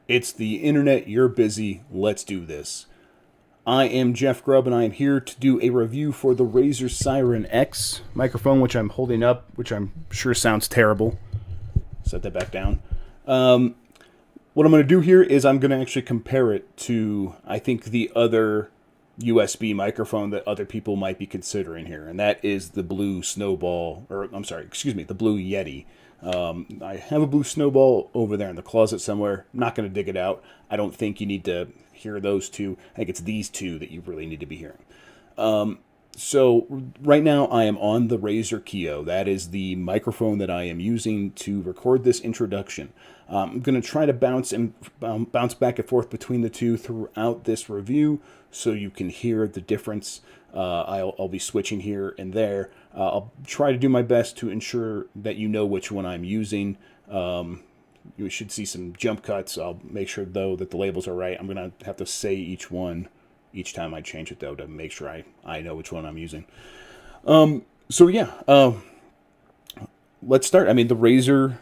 It's the internet, you're busy, let's do this. I am Jeff Grubb, and I am here to do a review for the Razer Seiren X microphone, which I'm holding up, which I'm sure sounds terrible. Set that back down. What I'm going to do here is I'm going to actually compare it to, I think, the other USB microphone that other people might be considering here, and that is the Blue Snowball, or I'm sorry, excuse me, the Blue Yeti. I have a Blue Snowball over there in the closet somewhere. I'm not going to dig it out. I don't think you need to hear those two. I think it's these two that you really need to be hearing. So right now I am on the Razer Keo. That is the microphone that I am using to record this introduction. I'm going to try to bounce back and forth between the two throughout this review so you can hear the difference. I'll be switching here and there. I'll try to do my best to ensure that you know which one I'm using. You should see some jump cuts. I'll make sure, though, that the labels are right. I'm going to have to say each one each time I change it, though, to make sure I know which one I'm using. Let's start. I mean, the Razer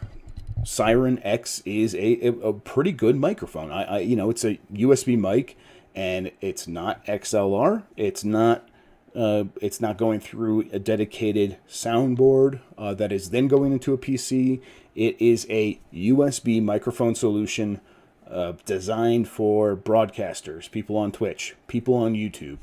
Seiren X is a pretty good microphone. It's a USB mic, and it's not XLR. It's not going through a dedicated soundboard that is then going into a PC. It is a USB microphone solution designed for broadcasters, people on Twitch, people on YouTube,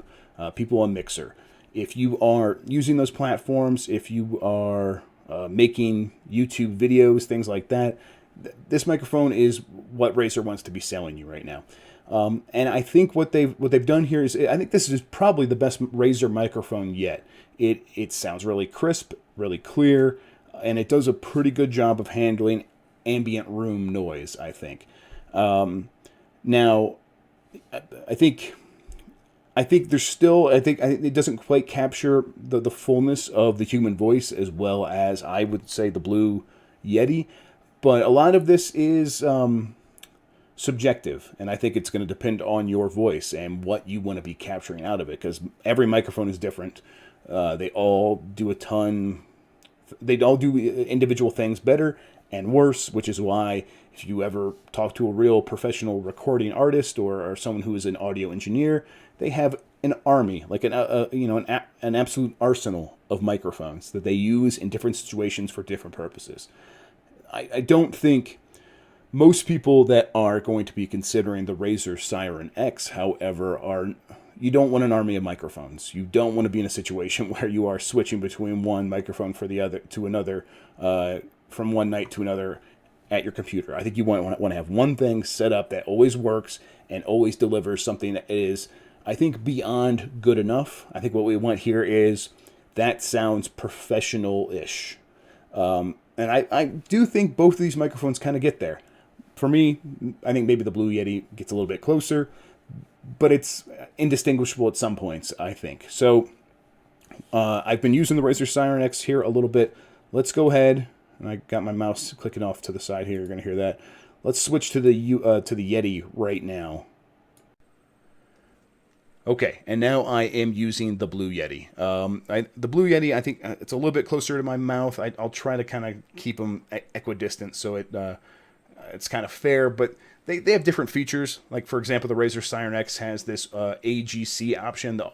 people on Mixer. If you are using those platforms, if you are making YouTube videos, things like that, this microphone is what Razer wants to be selling you right now. And I think what they've done here is, I think this is probably the best Razer microphone yet. It sounds really crisp, really clear, and it does a pretty good job of handling ambient room noise, I think. Now, I think there's still, I think it doesn't quite capture the fullness of the human voice as well as I would say the Blue Yeti, but a lot of this is subjective, and I think it's going to depend on your voice and what you want to be capturing out of it, because every microphone is different. They all do individual things better and worse, which is why if you ever talk to a real professional recording artist or someone who is an audio engineer, they have an army, like an absolute arsenal of microphones that they use in different situations for different purposes. I don't think most people that are going to be considering the Razer Seiren X, however, you don't want an army of microphones. You don't want to be in a situation where you are switching between one microphone for the other to another, from one night to another at your computer. I think you want to have one thing set up that always works and always delivers something that is, I think, beyond good enough. I think what we want here is that sounds professional-ish. And I do think both of these microphones kind of get there. For me, I think maybe the Blue Yeti gets a little bit closer, but it's indistinguishable at some points, I think. So I've been using the Razer Seiren X here a little bit. Let's go ahead, and I got my mouse clicking off to the side here. You're going to hear that. Let's switch to the Yeti right now. Okay, and now I am using the Blue Yeti. The Blue Yeti, I think it's a little bit closer to my mouth. I'll try to kind of keep them equidistant so it's kind of fair, but they have different features. Like, for example, the Razer Seiren X has this AGC option, the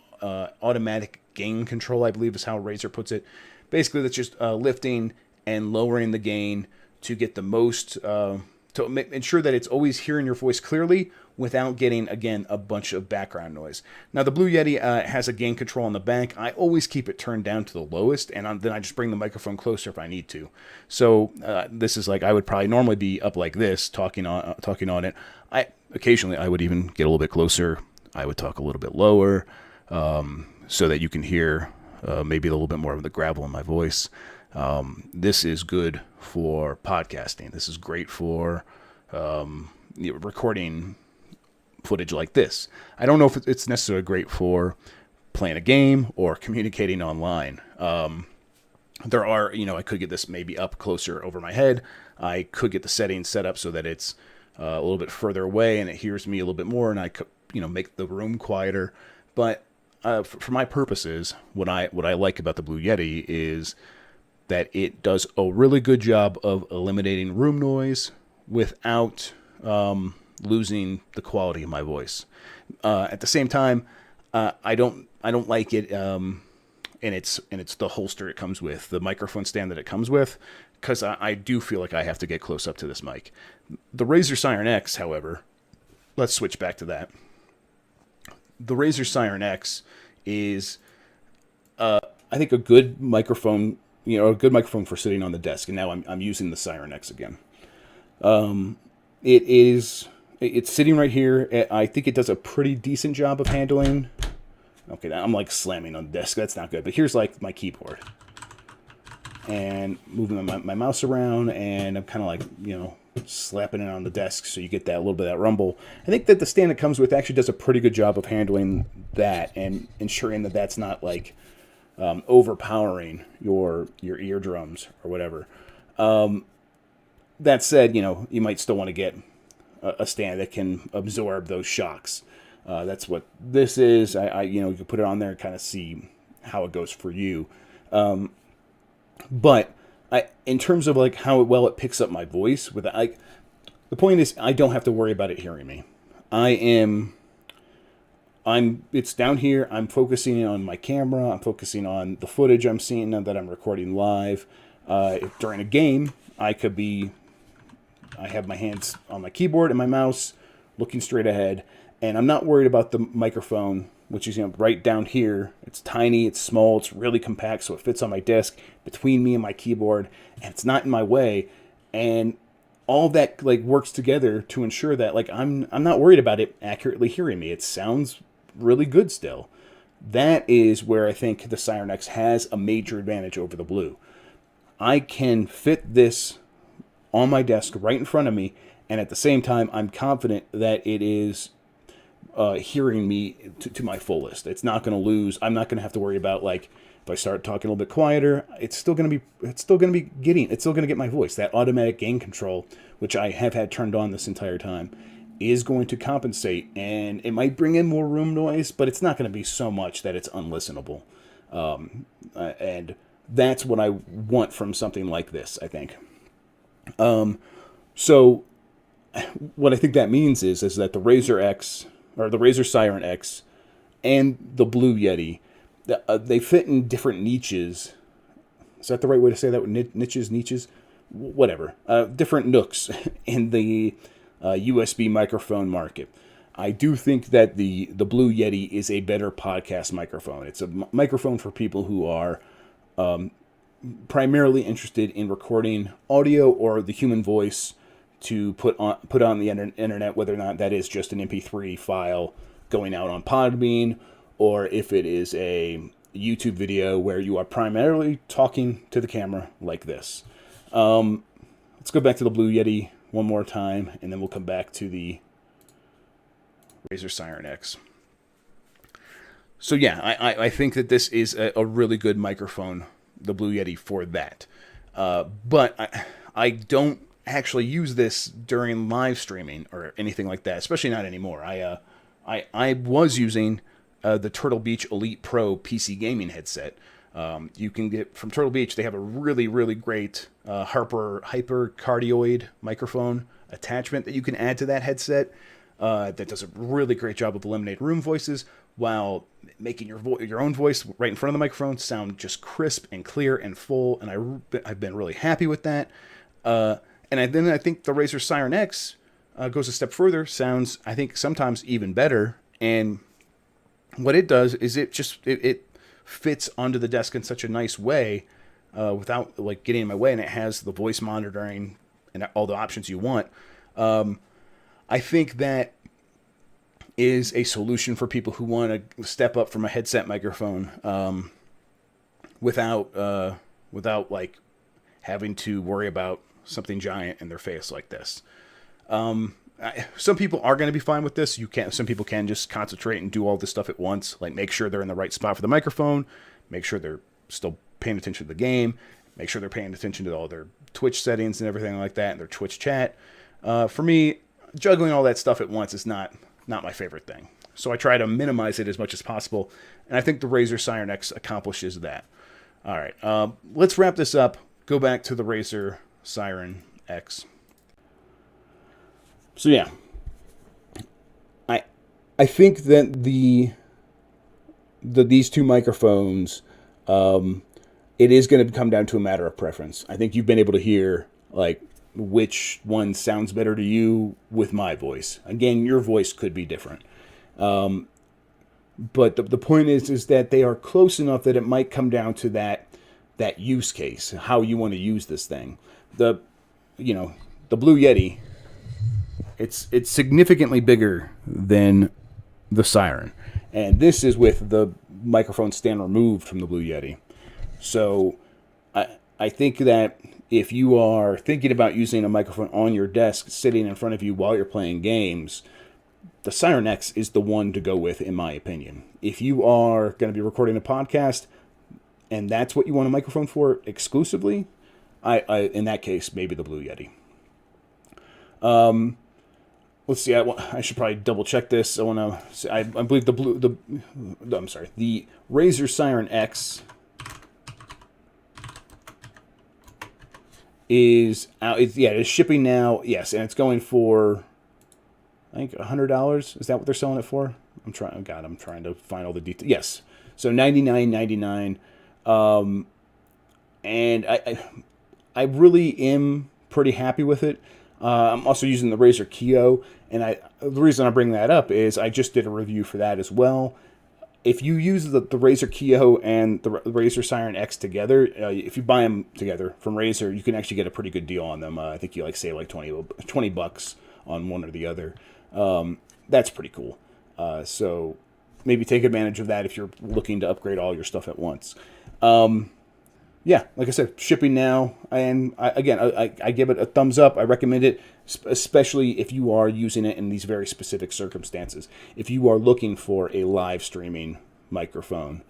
automatic gain control, I believe is how Razer puts it. Basically, that's just lifting and lowering the gain to get the most, to ensure that it's always hearing your voice clearly without getting, again, a bunch of background noise. Now, the Blue Yeti has a gain control on the back. I always keep it turned down to the lowest, and then I just bring the microphone closer if I need to. So this is like, I would probably normally be up like this, talking on it. Occasionally, I would even get a little bit closer. I would talk a little bit lower, so that you can hear maybe a little bit more of the gravel in my voice. This is good for podcasting. This is great for recording footage like this. I don't know if it's necessarily great for playing a game or communicating online. There are, I could get this maybe up closer over my head. I could get the settings set up so that it's a little bit further away and it hears me a little bit more, and I could, make the room quieter. But for my purposes, what I like about the Blue Yeti is that it does a really good job of eliminating room noise without losing the quality of my voice. At the same time, I don't like it. And it's the holster it comes with, the microphone stand that it comes with, because I do feel like I have to get close up to this mic. The Razer Seiren X, however, let's switch back to that. The Razer Seiren X is, I think, a good microphone. A good microphone for sitting on the desk. And now I'm using the Seiren X again. It's sitting right here. I think it does a pretty decent job of handling. Okay, I'm like slamming on the desk. That's not good. But here's like my keyboard. And moving my mouse around, and I'm kind of like, slapping it on the desk so you get that little bit of that rumble. I think that the stand it comes with actually does a pretty good job of handling that and ensuring that that's not like overpowering your eardrums or whatever. That said, you might still want to get a stand that can absorb those shocks. That's what this is. You can put it on there and kind of see how it goes for you. But in terms of like how well it picks up my voice, the point is I don't have to worry about it hearing me. It's down here. I'm focusing on my camera. I'm focusing on the footage I'm seeing now that I'm recording live. During a game, I have my hands on my keyboard and my mouse looking straight ahead. And I'm not worried about the microphone, which is right down here. It's tiny, it's small, it's really compact, so it fits on my desk between me and my keyboard, and it's not in my way. And all that works together to ensure that I'm not worried about it accurately hearing me. It sounds really good still. That is where I think the Seiren X has a major advantage over the Blue. I can fit this on my desk right in front of me, and at the same time, I'm confident that it is hearing me to my fullest. It's not going to lose. I'm not going to have to worry about if I start talking a little bit quieter, it's still going to get my voice. That automatic gain control, which I have had turned on this entire time, is going to compensate, and it might bring in more room noise, but it's not going to be so much that it's unlistenable. And that's what I want from something like this, I think. So what I think that means is that the Razer X, or the Razer Seiren X, and the Blue Yeti, they fit in different niches. Is that the right way to say that? Niches? Whatever. Different nooks in the USB microphone market. I do think that the Blue Yeti is a better podcast microphone. It's a microphone for people who are primarily interested in recording audio or the human voice to put on the internet, whether or not that is just an MP3 file going out on Podbean, or if it is a YouTube video where you are primarily talking to the camera like this. Let's go back to the Blue Yeti one more time, and then we'll come back to the Razer Seiren X. So yeah, I think that this is a really good microphone, the Blue Yeti, for that. But I don't actually use this during live streaming or anything like that, especially not anymore. I was using the Turtle Beach Elite Pro PC gaming headset. You can get from Turtle Beach. They have a really, really great hypercardioid microphone attachment that you can add to that headset. That does a really great job of eliminating room voices while making your own voice right in front of the microphone sound just crisp and clear and full. And I've been really happy with that. Then I think the Razer Seiren X goes a step further. Sounds, I think, sometimes even better. And what it does is it fits onto the desk in such a nice way without getting in my way, and it has the voice monitoring and all the options you want. I think that is a solution for people who want to step up from a headset microphone without having to worry about something giant in their face like this. Some people are going to be fine with this. Some people can just concentrate and do all this stuff at once, make sure they're in the right spot for the microphone, make sure they're still paying attention to the game, make sure they're paying attention to all their Twitch settings and everything like that, and their Twitch chat. For me, juggling all that stuff at once is not my favorite thing. So I try to minimize it as much as possible, and I think the Razer Seiren X accomplishes that. All right, let's wrap this up. Go back to the Razer Seiren X. So yeah, I think that these two microphones, it is going to come down to a matter of preference. I think you've been able to hear like which one sounds better to you with my voice. Again, your voice could be different. But the point is that they are close enough that it might come down to that use case, how you want to use this thing. The Blue Yeti, it's significantly bigger than the Seiren, and this is with the microphone stand removed from the Blue Yeti. So I think that if you are thinking about using a microphone on your desk sitting in front of you while you're playing games, the Seiren X is the one to go with, in my opinion. If you are going to be recording a podcast and that's what you want a microphone for exclusively, I in that case, maybe the Blue Yeti. Let's see. I should probably double check this. I believe the Razer Seiren X is out. It's shipping now. Yes, and it's going for, I think, $100. Is that what they're selling it for? I'm trying to find all the details. Yes, so $99.99. And I really am pretty happy with it. I'm also using the Razer Keo, and the reason I bring that up is I just did a review for that as well. If you use the Razer Keo and the Razer Seiren X together, if you buy them together from Razer, you can actually get a pretty good deal on them. I think you save like $20 on one or the other. That's pretty cool. So maybe take advantage of that if you're looking to upgrade all your stuff at once. Yeah, like I said, shipping now, and I give it a thumbs up. I recommend it, especially if you are using it in these very specific circumstances. If you are looking for a live streaming microphone,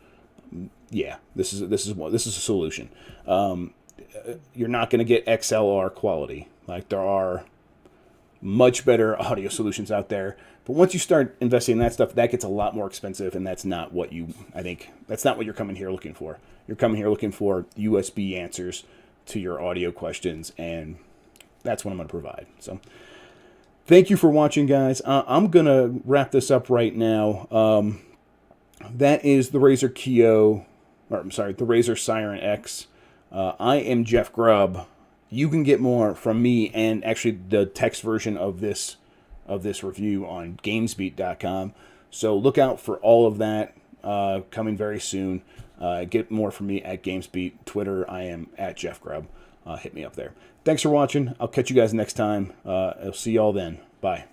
yeah, this is a solution. You're not going to get XLR quality. Like, there are much better audio solutions out there, but once you start investing in that stuff, that gets a lot more expensive, and that's not what you're coming here looking for. You're coming here looking for USB answers to your audio questions, and that's what I'm going to provide. So thank you for watching, guys. I'm going to wrap this up right now. That is the Razer the Razer Seiren X. I am Jeff Grubb. You can get more from me and actually the text version of this review on gamesbeat.com. So look out for all of that coming very soon. Get more from me at GamesBeat. Twitter, I am at Jeff Grubb. Hit me up there. Thanks for watching. I'll catch you guys next time. I'll see y'all then. Bye.